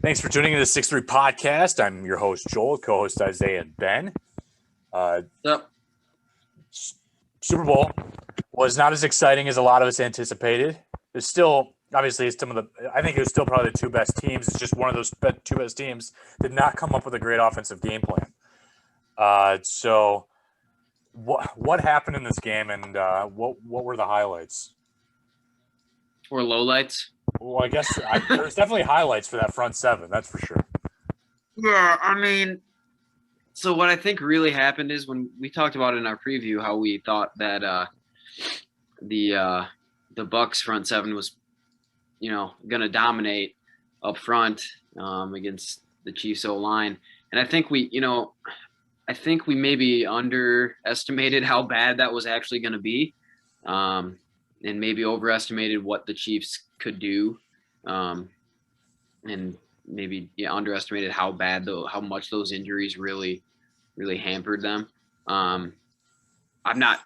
Thanks for tuning in to the 6-3 podcast. I'm your host, Joel, co-host Isaiah and Ben. Yep. Super Bowl was not as exciting as a lot of us anticipated. It's still, obviously, I think it was still probably the two best teams. It's just one of those two best teams did not come up with a great offensive game plan. So what happened in this game, and what were the highlights? Or lowlights. Well, I guess there's definitely highlights for that front seven. That's for sure. Yeah, I mean, so what I think really happened is when we talked about in our preview how we thought that the Bucs front seven was, going to dominate up front against the Chiefs O line, and I think we maybe underestimated how bad that was actually going to be, and maybe overestimated what the Chiefs could do, and maybe underestimated how much those injuries really hampered them. I'm not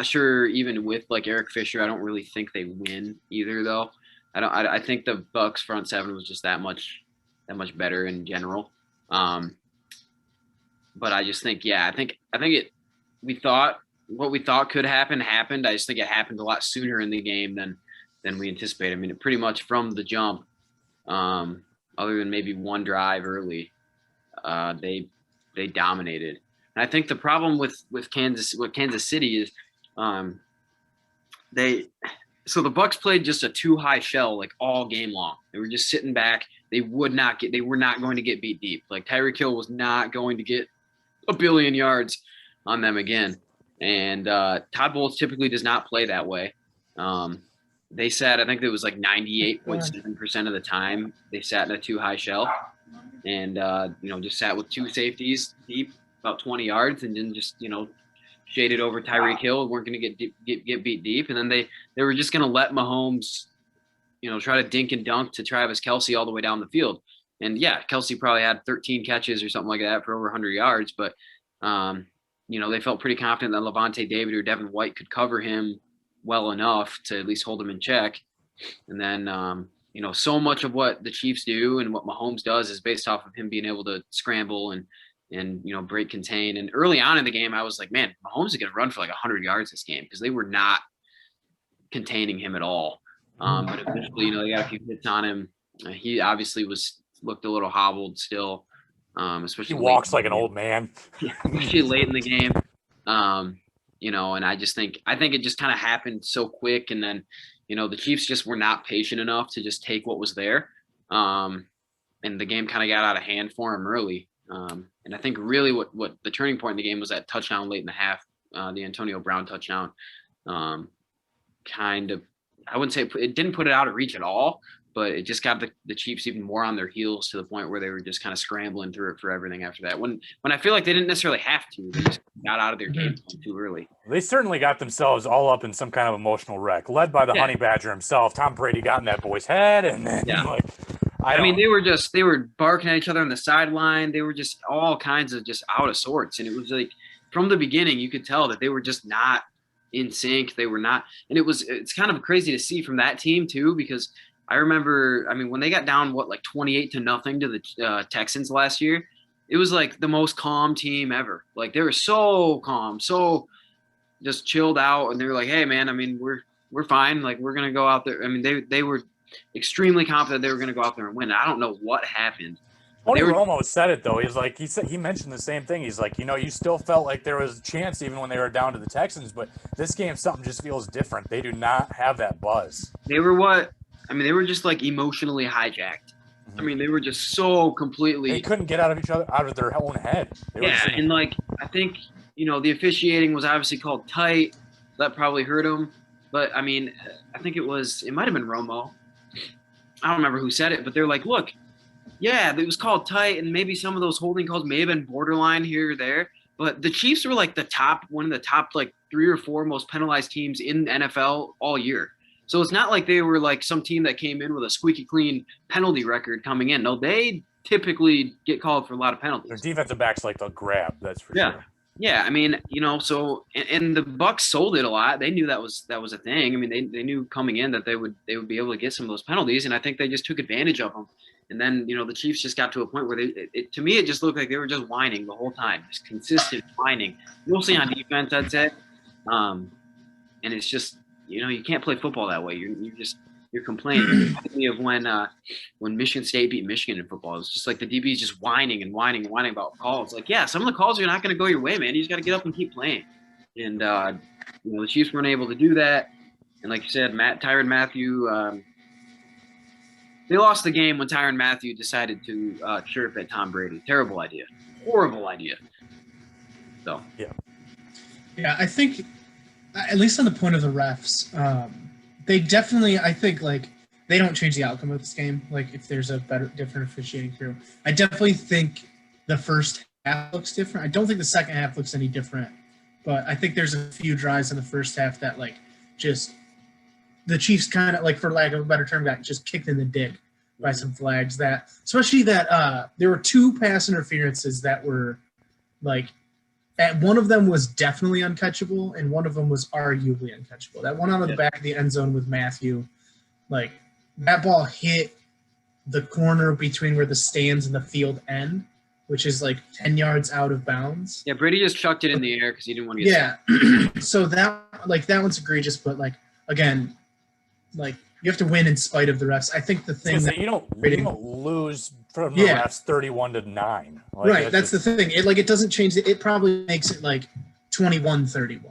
sure even with like Eric Fisher, I don't really think they win either though. I think the Bucs front seven was just that much better in general. But I just think, we thought what we thought could happen happened. I just think it happened a lot sooner in the game than we anticipated. I mean, pretty much from the jump, other than maybe one drive early, they dominated. And I think the problem with Kansas City is so the Bucs played just a too high shell like all game long. They were just sitting back. They were not going to get beat deep. Like Tyreek Hill was not going to get a billion yards on them again. And Todd Bowles typically does not play that way. They sat, I think it was like 98.7% of the time they sat in a too high shell, and just sat with two safeties deep, about 20 yards, and then just shaded over Tyreek Hill. Weren't going to get beat deep, and then they were just going to let Mahomes, try to dink and dunk to Travis Kelce all the way down the field. And yeah, Kelce probably had 13 catches or something like that for over 100 yards, but they felt pretty confident that Levante David or Devin White could cover him well enough to at least hold him in check. And then, so much of what the Chiefs do and what Mahomes does is based off of him being able to scramble and break contain. And early on in the game, I was like, man, Mahomes is going to run for like 100 yards this game because they were not containing him at all. But eventually, they got a few hits on him. He obviously looked a little hobbled still, especially he walks like an old man. Especially late in the game. And I think it just kind of happened so quick. And then, the Chiefs just were not patient enough to just take what was there. And the game kind of got out of hand for them early. And I think really what the turning point in the game was that touchdown late in the half, the Antonio Brown touchdown. I wouldn't say it didn't put it out of reach at all, but it just got the Chiefs even more on their heels to the point where they were just kind of scrambling through it for everything after that. When I feel like they didn't necessarily have to, they just got out of their game too early. They certainly got themselves all up in some kind of emotional wreck, led by the Honey Badger himself. Tom Brady got in that boy's head, and then they were barking at each other on the sideline. They were just all kinds of just out of sorts, and it was like from the beginning you could tell that they were just not in sync. They were not, and it's kind of crazy to see from that team too, because I remember, when they got down, 28-0 to the Texans last year, it was like the most calm team ever. Like they were so calm, so just chilled out. And they were like, hey man, we're fine. Like we're going to go out there. They were extremely confident they were going to go out there and win. I don't know what happened. Tony Romo said it though. He mentioned the same thing. He's like, you still felt like there was a chance even when they were down to the Texans, but this game, something just feels different. They do not have that buzz. They were just like emotionally hijacked. Mm-hmm. They were just so completely. They couldn't get out of their own head. And I think the officiating was obviously called tight. That probably hurt them. But I think it might have been Romo. I don't remember who said it, but they're like, look, yeah, it was called tight, and maybe some of those holding calls may have been borderline here or there. But the Chiefs were like one of the top like 3 or 4 most penalized teams in the NFL all year. So it's not like they were like some team that came in with a squeaky clean penalty record coming in. No, they typically get called for a lot of penalties. Their defensive backs like to grab, that's for sure. Yeah, I mean, so and the Bucks sold it a lot. They knew that was a thing. I mean, they knew coming in that they would be able to get some of those penalties, and I think they just took advantage of them. And then the Chiefs just got to a point where to me it just looked like they were just whining the whole time, just consistent whining, mostly on defense, I'd say. Um, and it's just you can't play football that way. You're complaining. It reminds me of when Michigan State beat Michigan in football. It's just like the DBs just whining and whining and whining about calls. Like, yeah, some of the calls are not going to go your way, man. You just got to get up and keep playing. And the Chiefs weren't able to do that. And like you said, Tyrann Mathieu, they lost the game when Tyrann Mathieu decided to chirp at Tom Brady. Terrible idea, horrible idea. So yeah, I think at least on the point of the refs, they definitely, I think, like, they don't change the outcome of this game. Like, if there's a different officiating crew, I definitely think the first half looks different. I don't think the second half looks any different, but I think there's a few drives in the first half that, like, just the Chiefs kind of, like, for lack of a better term, got just kicked in the dick by some flags. That, especially that there were two pass interferences that were, like, one of them was definitely uncatchable, and one of them was arguably uncatchable. That one out of the back of the end zone with Mathieu, like, that ball hit the corner between where the stands and the field end, which is like 10 yards out of bounds. Yeah, Brady just chucked it in the air because he didn't want to get So that one's egregious, but, like, again, like, you have to win in spite of the refs. I think the thing that you don't lose from the refs 31-9. Like, right, that's the thing. It doesn't change it. It probably makes it like 21-31.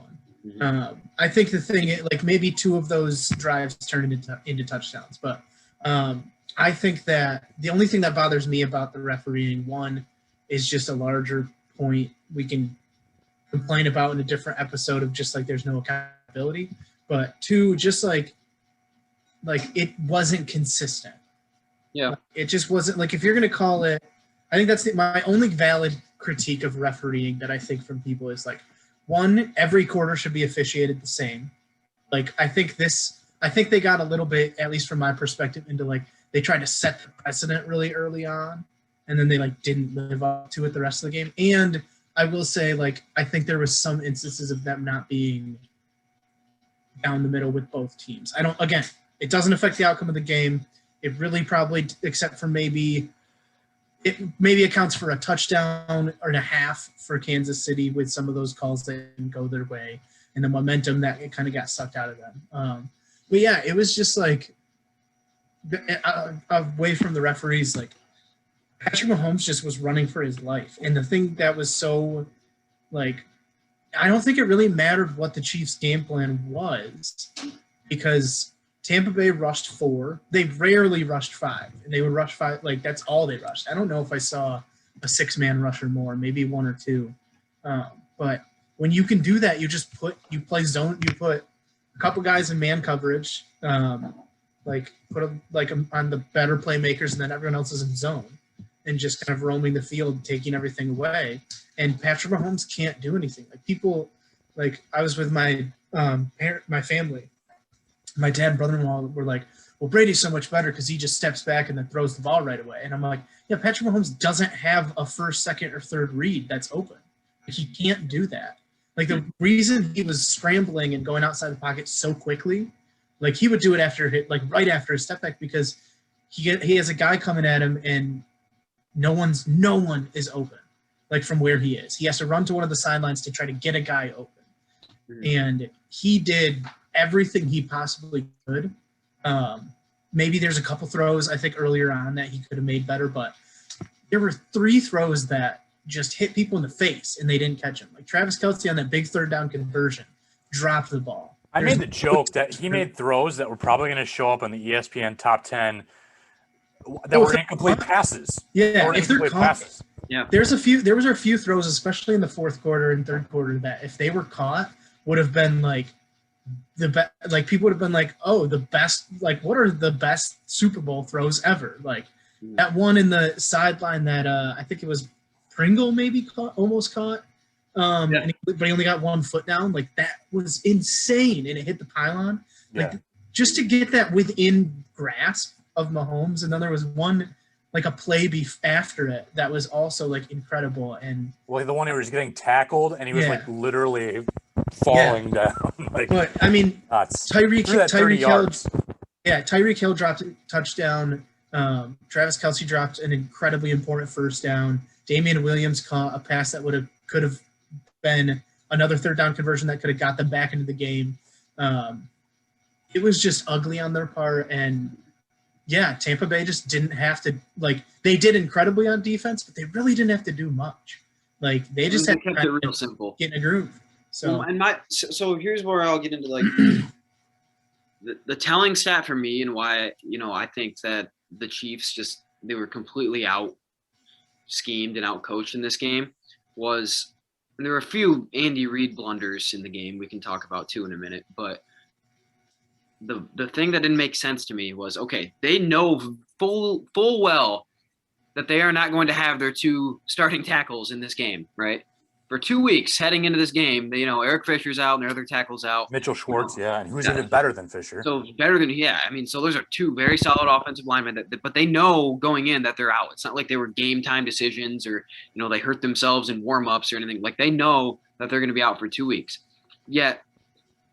Mm-hmm. I think the thing, like, maybe two of those drives turn into touchdowns, but I think that the only thing that bothers me about the refereeing, one, is just a larger point we can complain about in a different episode of just, like, there's no accountability, but two, just like it wasn't consistent. Yeah. It just wasn't, like, if you're going to call it, I think that's my only valid critique of refereeing that I think from people is, like, one, every quarter should be officiated the same. Like, I think they got a little bit, at least from my perspective, into, like, they tried to set the precedent really early on, and then they, like, didn't live up to it the rest of the game. And I will say, like, I think there was some instances of them not being down the middle with both teams. Again, it doesn't affect the outcome of the game. It really probably, except for maybe accounts for a touchdown or a half for Kansas City with some of those calls that didn't go their way and the momentum that it kind of got sucked out of them. But yeah, it was just like away from the referees, like, Patrick Mahomes just was running for his life. And the thing that was so, like, I don't think it really mattered what the Chiefs' game plan was, because Tampa Bay rushed 4. They rarely rushed 5, and they would rush 5. Like, that's all they rushed. I don't know if I saw a 6-man rush or more, maybe 1 or 2. But when you can do that, you play zone. You put a couple guys in man coverage, on the better playmakers, and then everyone else is in zone, and just kind of roaming the field, taking everything away. And Patrick Mahomes can't do anything. Like, people, like, I was with my family. My dad and brother-in-law were like, well, Brady's so much better because he just steps back and then throws the ball right away. And I'm like, yeah, Patrick Mahomes doesn't have a first, second, or third read that's open. Like, he can't do that. Like, the reason he was scrambling and going outside the pocket so quickly, like, he would do it right after his step back, because he has a guy coming at him and no one is open, like, from where he is. He has to run to one of the sidelines to try to get a guy open. And he did everything he possibly could. Maybe there's a couple throws, I think, earlier on that he could have made better, but there were 3 throws that just hit people in the face and they didn't catch him. Like, Travis Kelce on that big third down conversion dropped the ball. I made the joke that he made throws that were probably going to show up on the ESPN top 10 that were incomplete passes. Yeah, if they're caught, yeah. There was a few throws, especially in the fourth quarter and third quarter, that if they were caught, would have been like people would have been like, oh, the best, like, what are the best Super Bowl throws ever? Like, that one in the sideline that I think it was Pringle maybe almost caught, but he only got 1 foot down. Like, that was insane, and it hit the pylon. Like, just to get that within grasp of Mahomes. And then there was one like a play after it that was also like incredible. And Well, the one who was getting tackled and he was Yeah. like literally falling down. Like, but I mean, Tyreek Hill. Tyreek Hill dropped a touchdown. Travis Kelce dropped an incredibly important first down. Damian Williams caught a pass that could have been another third down conversion that could have got them back into the game. It was just ugly on their part, and yeah, Tampa Bay just didn't have to, like, they did incredibly on defense, but they really didn't have to do much. Like, they just had kept to it real simple, get in a groove. So, so here's where I'll get into like the telling stat for me and why, I think that the Chiefs they were completely out schemed and out coached in this game was, and there were a few Andy Reid blunders in the game we can talk about too in a minute, but the thing that didn't make sense to me was, okay, they know full well that they are not going to have their two starting tackles in this game, right? For 2 weeks heading into this game, Eric Fisher's out and their other tackle's out. Mitchell Schwartz, and who's even better than Fisher. So better than, so those are two very solid offensive linemen, but they know going in that they're out. It's not like they were game time decisions or, they hurt themselves in warm-ups or anything. Like, they know that they're going to be out for 2 weeks. Yet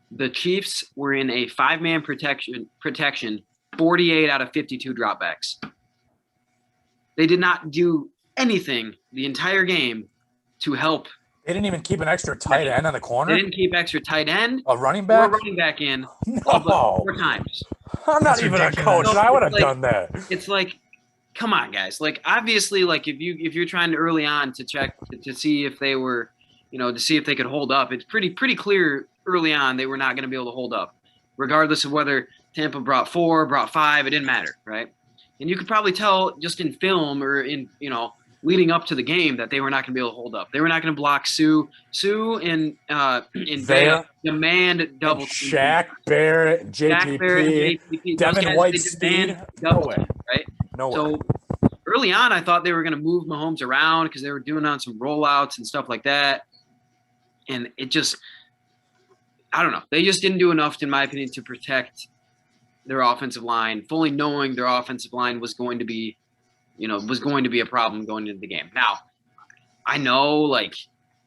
the Chiefs were in a 5-man protection 48 out of 52 dropbacks. They did not do anything the entire game to help. They didn't even keep an extra tight end on the corner? They didn't keep extra tight end. A running back? Or running back in. No. 4 times. I'm not even a coach, and I would have done that. It's like, come on, guys. Like, obviously, like, if you're trying to early on to check to see if they were, to see if they could hold up, it's pretty clear early on they were not going to be able to hold up, regardless of whether Tampa brought 4, brought 5. It didn't matter, right? And you could probably tell just in film or in, leading up to the game that they were not going to be able to hold up. They were not going to block Sue and Vea demand double. Shaq Barrett, JPP, Devin White, Speed. No way. Right? No way. So early on, I thought they were going to move Mahomes around because they were doing on some rollouts and stuff like that. And it just, I don't know. They just didn't do enough, in my opinion, to protect their offensive line, fully knowing their offensive line was going to be a problem going into the game. Now, I know,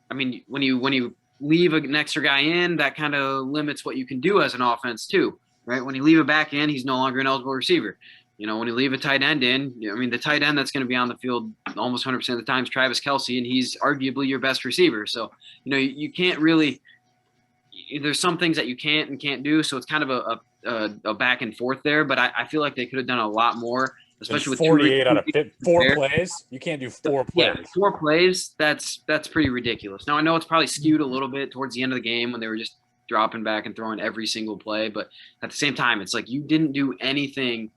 when you leave an extra guy in, that kind of limits what you can do as an offense too, right? When you leave a back in, he's no longer an eligible receiver. When you leave a tight end in, the tight end that's going to be on the field almost 100% of the time is Travis Kelce, and he's arguably your best receiver. So, you can't really – there's some things that you can't and can't do, so it's kind of a back and forth there. But I feel like they could have done a lot more. Especially with 48 out of 4 plays. You can't do 4 plays. Yeah, 4 plays. That's pretty ridiculous. Now I know it's probably skewed a little bit towards the end of the game when they were just dropping back and throwing every single play, but at the same time, it's like you didn't do anything.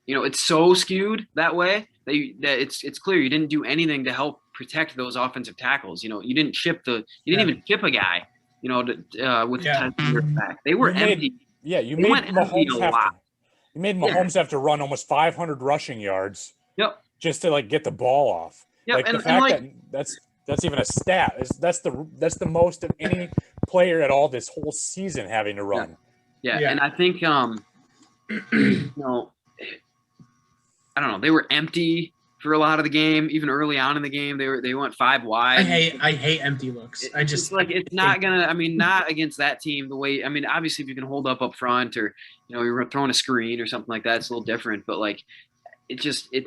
It's so skewed that way that it's clear you didn't do anything to help protect those offensive tackles. You didn't even chip a guy. With the time back, they were empty. You made Mahomes have to run almost 500 rushing yards. Yep. Just to get the ball off. Yep. The fact that that's even a stat. That's the most of any player at all this whole season having to run. Yeah. And I think I don't know. They were empty for a lot of the game. Even early on in the game, they went 5 wide. I hate empty looks. It's not gonna. Not against that team. The way obviously if you can hold up front or you're throwing a screen or something like that, it's a little different. But it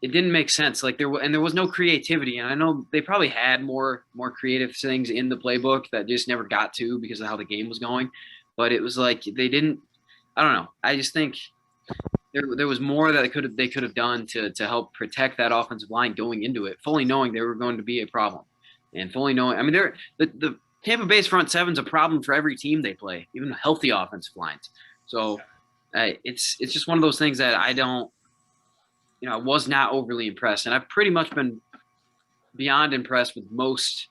didn't make sense. There was no creativity. And I know they probably had more creative things in the playbook that just never got to because of how the game was going. But it was they didn't. I don't know. I just think. There was more that they could have done to help protect that offensive line going into it, fully knowing they were going to be a problem, and fully knowing. The Tampa Bay's front seven's a problem for every team they play, even healthy offensive lines. So it's just one of those things that I don't, I was not overly impressed, and I've pretty much been beyond impressed with most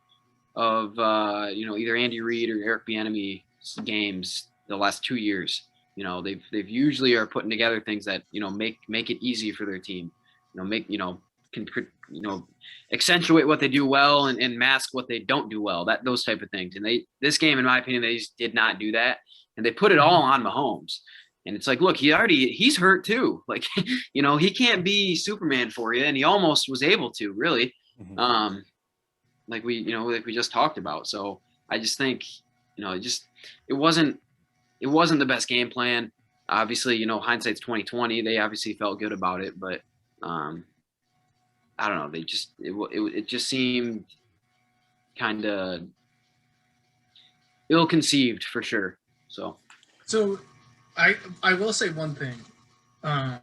of either Andy Reid or Eric Bieniemy's games the last 2 years. They've usually are putting together things that make it easy for their team. Can accentuate what they do well and mask what they don't do well. Those type of things. And this game, in my opinion, they just did not do that, and they put it all on Mahomes. And it's like, look, he's hurt too. Like, he can't be Superman for you. And he almost was able to, really. Mm-hmm. Like we just talked about. So I just think, it wasn't the best game plan. Obviously, hindsight's 2020. They obviously felt good about it, but I don't know. It just seemed kind of ill-conceived for sure. So I will say one thing. I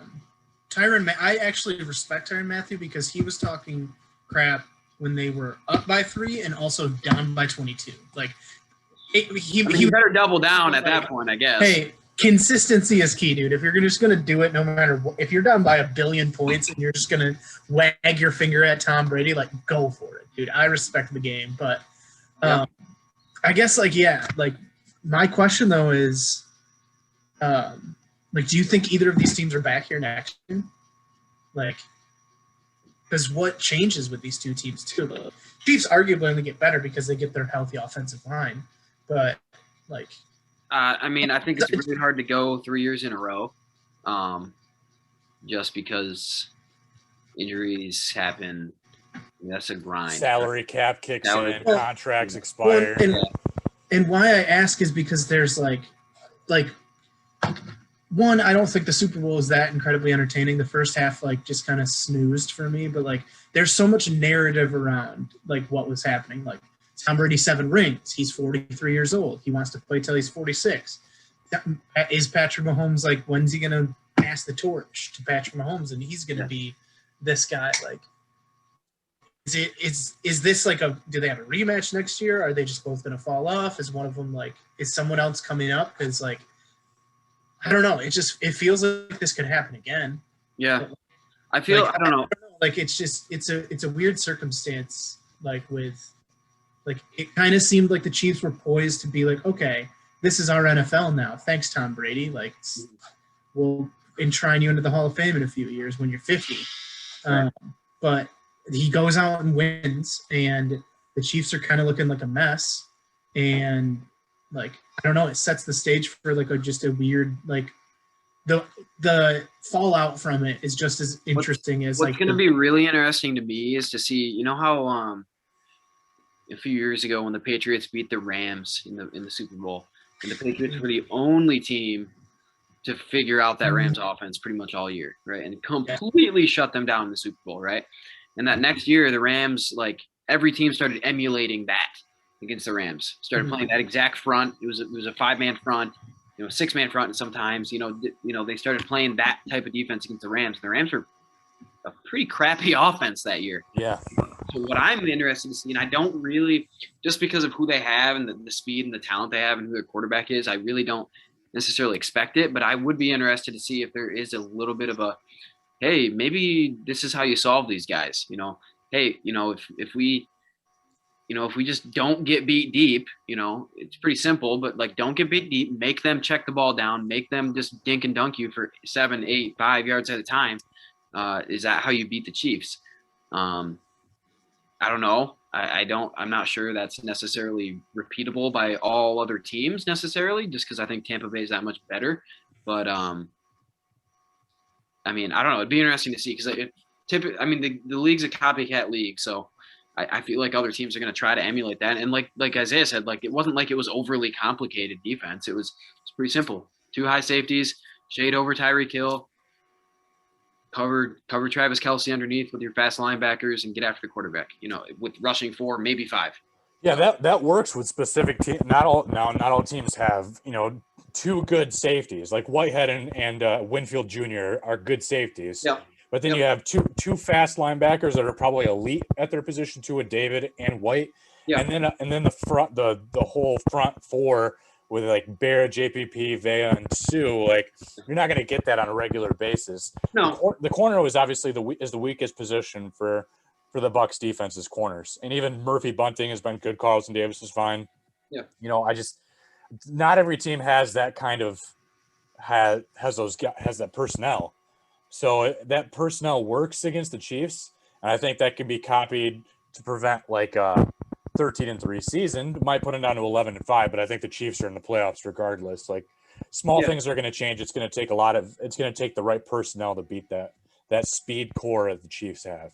actually respect Tyrann Mathieu because he was talking crap when they were up by 3 and also down by 22. Like he better double down at that point, I guess. Hey, consistency is key, dude. If you're just going to do it no matter what, if you're down by 1 billion points and you're just going to wag your finger at Tom Brady, like, go for it, dude. I respect the game. But I guess, my question, though, is, do you think either of these teams are back here next year? Because what changes with these two teams, too? The Chiefs arguably only get better because they get their healthy offensive line. But, I think it's really hard to go 3 years in a row, just because injuries happen. That's a grind. Salary cap kicks in, contracts expire. And why I ask is because there's one, I don't think the Super Bowl is that incredibly entertaining. The first half just kind of snoozed for me, but there's so much narrative around what was happening. Tom Brady 7 rings. He's 43 years old. He wants to play till he's 46. Is Patrick Mahomes when's he gonna pass the torch to Patrick Mahomes and he's gonna be this guy? Is this do they have a rematch next year? Are they just both gonna fall off? Is one of them is someone else coming up? Because I don't know. It feels like this could happen again. Yeah, I don't know. It's a weird circumstance. It kind of seemed like the Chiefs were poised to be okay, this is our NFL now. Thanks, Tom Brady. We'll enshrine you into the Hall of Fame in a few years when you're 50. Right. But he goes out and wins, and the Chiefs are kind of looking like a mess. And I don't know, it sets the stage for just a weird the fallout from it is just as interesting as what's going to be really interesting to me is to see how a few years ago when the Patriots beat the Rams in the Super Bowl, and the Patriots were the only team to figure out that Rams offense pretty much all year, right? And completely shut them down in the Super Bowl, right? And that next year, the Rams, every team started emulating that against the Rams. Started playing that exact front. It was a 5-man front, 6-man front, and sometimes they started playing that type of defense against the Rams. The Rams were a pretty crappy offense that year. Yeah. So what I'm interested in seeing, I don't really, just because of who they have and the speed and the talent they have and who their quarterback is, I really don't necessarily expect it. But I would be interested to see if there is a little bit of hey, maybe this is how you solve these guys. Hey, if we just don't get beat deep, it's pretty simple, but don't get beat deep, make them check the ball down, make them just dink and dunk you for 7, 8, 5 yards at a time. Is that how you beat the Chiefs? I don't know. I'm not sure that's necessarily repeatable by all other teams necessarily, just because I think Tampa Bay is that much better. But I don't know. It'd be interesting to see because the league's a copycat league, so I feel like other teams are going to try to emulate that. And like Isaiah said, it wasn't like it was overly complicated defense. It's pretty simple. 2 high safeties, shade over Tyreek Hill, cover Travis Kelce underneath with your fast linebackers, and get after the quarterback. With rushing 4, maybe 5. Yeah, that works with specific teams. Not all teams have 2 good safeties. Like Whitehead and Winfield Jr. are good safeties. Yeah. But then you have two fast linebackers that are probably elite at their position too, with David and White. Yeah. And then the whole front 4 with Barrett, JPP, Vea, and Sue. You're not going to get that on a regular basis. No. The corner was obviously the weakest position for the Bucs defense's corners, and even Murphy Bunting has been good. Carlton Davis is fine. Yeah. Not every team has that kind of has that personnel. So that personnel works against the Chiefs, and I think that can be copied to prevent 13-3 season. Might put them down to 11-5, but I think the Chiefs are in the playoffs regardless. small things are going to change. It's going to take it's going to take the right personnel to beat that speed core that the Chiefs have.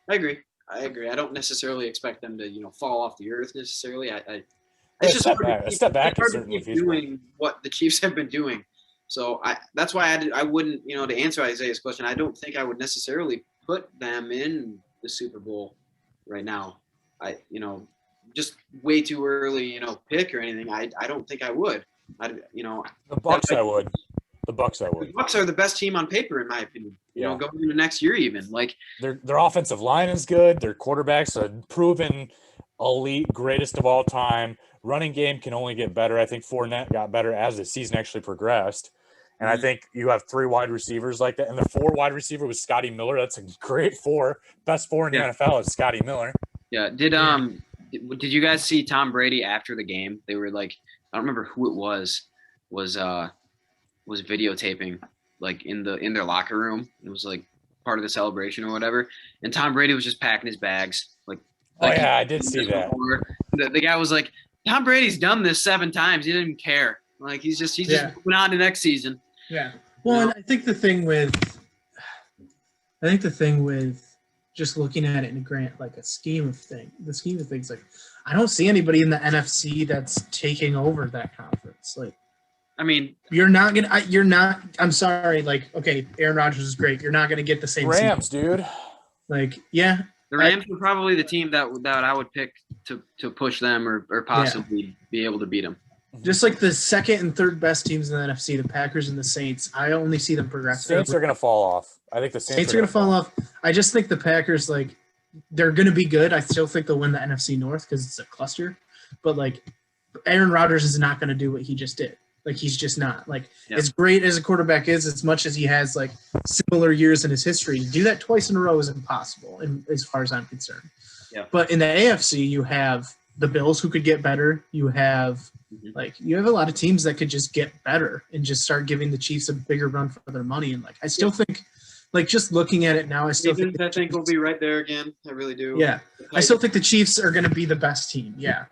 I agree. I don't necessarily expect them to, fall off the earth necessarily. A step back is certainly feasible. Doing what the Chiefs have been doing. So that's why I wouldn't, to answer Isaiah's question, I don't think I would necessarily put them in the Super Bowl right now. Just way too early, pick or anything. I don't think I would. The Bucs I would. The Bucs I would. The Bucs are the best team on paper, in my opinion. Going into next year even. Like their offensive line is good. Their quarterbacks are proven elite, greatest of all time. Running game can only get better. I think Fournette got better as the season actually progressed. And I think you have 3 wide receivers like that. And the 4 wide receiver was Scotty Miller. That's a great 4. Best 4 in the NFL is Scotty Miller. Yeah. Did you guys see Tom Brady after the game? They were like, I don't remember who it was videotaping like in their locker room. It was like part of the celebration or whatever. And Tom Brady was just packing his bags. I did see that. The guy was like, Tom Brady's done this 7 times. He didn't even care. Like he's just moving on to next season. Yeah. Well, and I think the thing with just looking at it in a scheme of things, like I don't see anybody in the NFC that's taking over that conference. Like, I mean, I'm sorry. Like, okay, Aaron Rodgers is great. You're not going to get the same Rams, dude. Like, yeah. The Rams were probably the team that I would pick to push them or possibly be able to beat them. Just like the second and third best teams in the NFC, the Packers and the Saints, I only see them progressing. Saints are going to fall off. I think the Saints are going to fall off. I just think the Packers, like, they're going to be good. I still think they'll win the NFC North because it's a cluster. But, like, Aaron Rodgers is not going to do what he just did. Like, he's just not. Like, as great as a quarterback is, as much as he has, like, similar years in his history, to do that twice in a row is impossible, as far as I'm concerned. Yeah. But in the AFC, you have the Bills who could get better. You have you have a lot of teams that could just get better and just start giving the Chiefs a bigger run for their money. And I still think, just looking at it now, I think we'll be right there again. I really do. Yeah, I still think the Chiefs are going to be the best team. Yeah,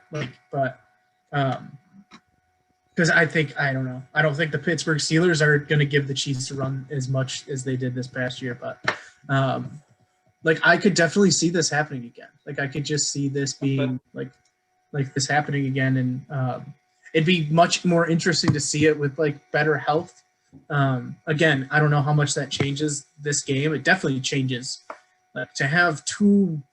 because I don't know. I don't think the Pittsburgh Steelers are going to give the Chiefs a run as much as they did this past year. But I could definitely see this happening again. Like I could just see this being like this happening again, and it'd be much more interesting to see it with better health. Again, I don't know how much that changes this game. It definitely changes to have 2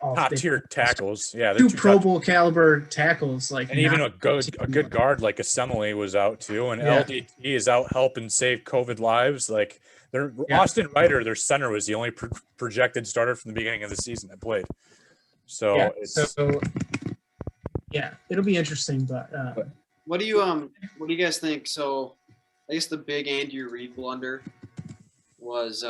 top-tier tackles. Yeah, 2 Pro Bowl caliber tackles. And even a good guard like Assembly was out too, and LDT is out helping save COVID lives. Austin Ryder, their center, was the only projected starter from the beginning of the season that played. So it'll be interesting. But what do you guys think? So I guess the big Andy Reid blunder was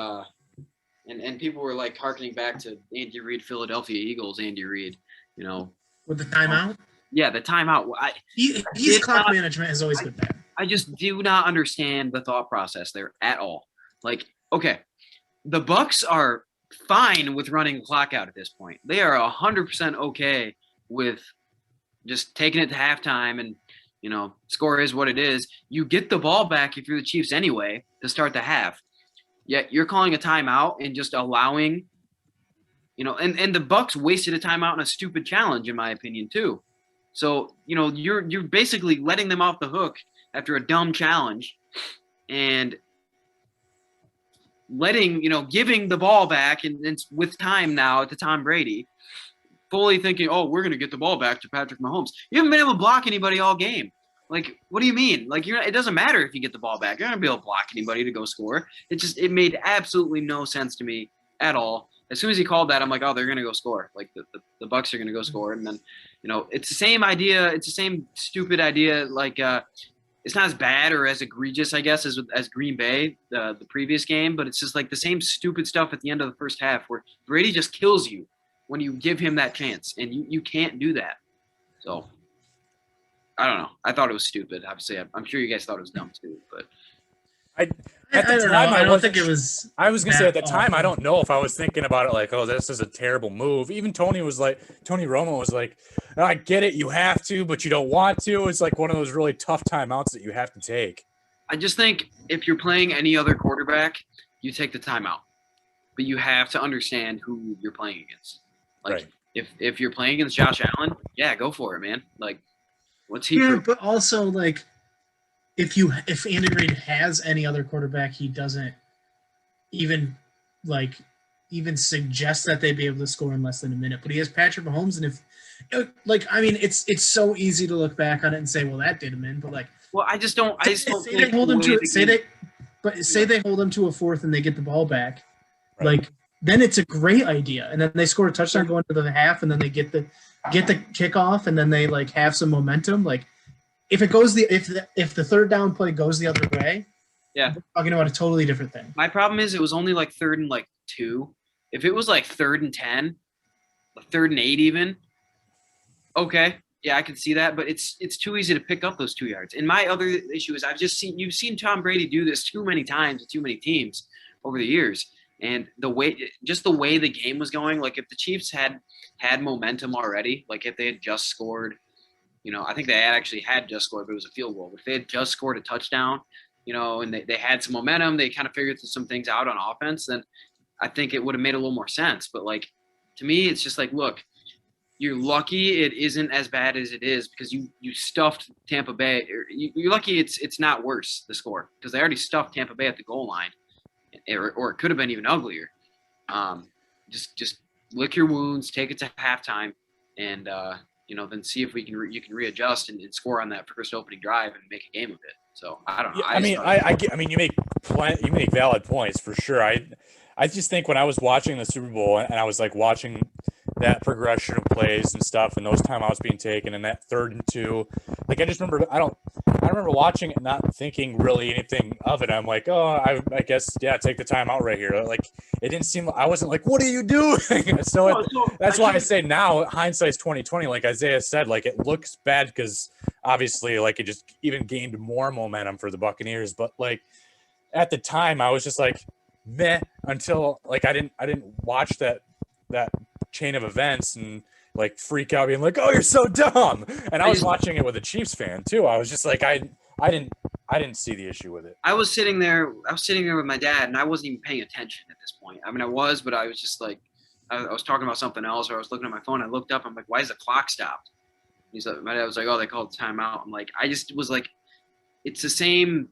and people were harkening back to Andy Reid, Philadelphia Eagles, Andy Reid, with the timeout. Yeah, the timeout. His clock management has always been bad. I just do not understand the thought process there at all. Okay, the Bucs are fine with running the clock out at this point. They are 100% okay with just taking it to halftime and, score is what it is. You get the ball back if you're the Chiefs anyway to start the half. Yet you're calling a timeout and just allowing, and the Bucs wasted a timeout in a stupid challenge, in my opinion, too. So, you're basically letting them off the hook after a dumb challenge and giving the ball back and with time now to Tom Brady, fully thinking, oh, we're going to get the ball back to Patrick Mahomes. You haven't been able to block anybody all game. What do you mean? It doesn't matter if you get the ball back. You're not going to be able to block anybody to go score. It made absolutely no sense to me at all. As soon as he called that, I'm like, oh, they're going to go score. The Bucs are going to go score. And then, it's the same idea. It's the same stupid idea. It's not as bad or as egregious, I guess, as Green Bay, the previous game, but it's just the same stupid stuff at the end of the first half where Brady just kills you when you give him that chance, and you can't do that. So, I don't know. I thought it was stupid. Obviously, I'm sure you guys thought it was dumb too, but I at the I don't know. time I don't wasn't think it was. I was gonna say at the that time, I awful. don't know if I was thinking about it like, oh, this is a terrible move. Even Tony Romo was like, "Oh, I get it, you have to, but you don't want to. It's like one of those really tough timeouts that you have to take. I just think if you're playing any other quarterback, you take the timeout. But you have to understand who you're playing against. Like Right. if you're playing against Josh Allen, yeah, go for it, man. Like what's he Yeah, for? but also like if Andy Reid has any other quarterback, he doesn't even like even suggest that they'd be able to score in less than a minute. But he has Patrick Mahomes, and if like I mean, it's so easy to look back on it and say, well, that did him in. But like, Well, I just don't say think they hold the him way to the say game- they, but say they hold him to a fourth and they get the ball back, Right. like then it's a great idea. And then they score a touchdown going to the half, and then they get the kickoff, and then they like have some momentum. Like if it goes if the third down play goes the other way, Yeah. we're talking about a totally different thing. My problem is it was only like 3rd and like 2. If it was like 3rd and 10, like 3rd and 8 even, okay, yeah, I can see that, but it's too easy to pick up those 2 yards. And my other issue is you've seen Tom Brady do this too many times with too many teams over the years. And the way the game was going, like if the Chiefs had momentum already, like if they had just scored, I think they actually had just scored, but it was a field goal. But if they had just scored a touchdown, and they had some momentum, they kind of figured some things out on offense, then I think it would have made a little more sense. But like to me, it's just like, look, you're lucky it isn't as bad as it is because you stuffed Tampa Bay. You're lucky it's not worse, the score, because they already stuffed Tampa Bay at the goal line, or it could have been even uglier. Just lick your wounds, take it to halftime, and then see if you can readjust and score on that first opening drive and make a game of it. So I don't know. Yeah, I mean, you make valid points for sure. I just think when I was watching the Super Bowl and I was like watching that progression of plays and stuff and those timeouts being taken and that 3rd and 2, like I just remember I remember watching it and not thinking really anything of it. I'm like, oh, I guess yeah, take the timeout right here. Like it didn't seem, I wasn't like, what are you doing? That's why I say now hindsight's 2020. Like Isaiah said, like it looks bad because obviously like it just even gained more momentum for the Buccaneers. But like at the time, I was just like meh until like I didn't watch that chain of events and like freak out being like, oh, you're so dumb. And I was watching it with a Chiefs fan too. I was just like, I didn't see the issue with it. I was sitting there with my dad, and I wasn't even paying attention at this point. I mean, I was, but I was just like, I was talking about something else, or I was looking at my phone. I looked up. I'm like, why is the clock stopped? He's like, my dad was like, oh, they called timeout. I'm like, I just was like, it's the same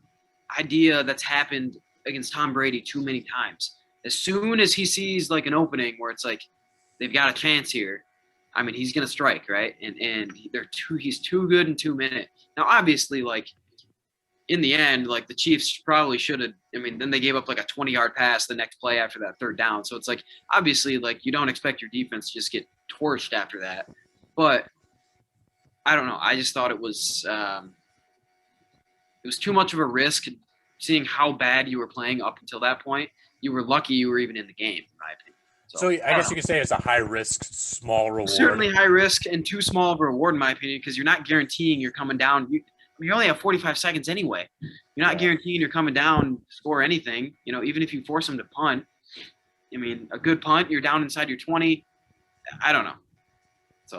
idea that's happened against Tom Brady too many times. As soon as he sees like an opening where it's like they've got a chance here, I mean, he's gonna strike, right? And he's too good in 2 minutes. Now, obviously, like in the end, like the Chiefs probably should have. I mean, then they gave up like a 20-yard pass the next play after that 3rd down. So it's like obviously, like you don't expect your defense to just get torched after that. But I don't know. I just thought it was too much of a risk. Seeing how bad you were playing up until that point, you were lucky you were even in the game, in my opinion. So I guess you could say it's a high risk, small reward. Certainly high risk and too small of a reward, in my opinion, because you're not guaranteeing you're coming down. You only have 45 seconds anyway. You're not guaranteeing you're coming down to score anything. Even if you force them to punt. I mean, a good punt, you're down inside your 20. I don't know.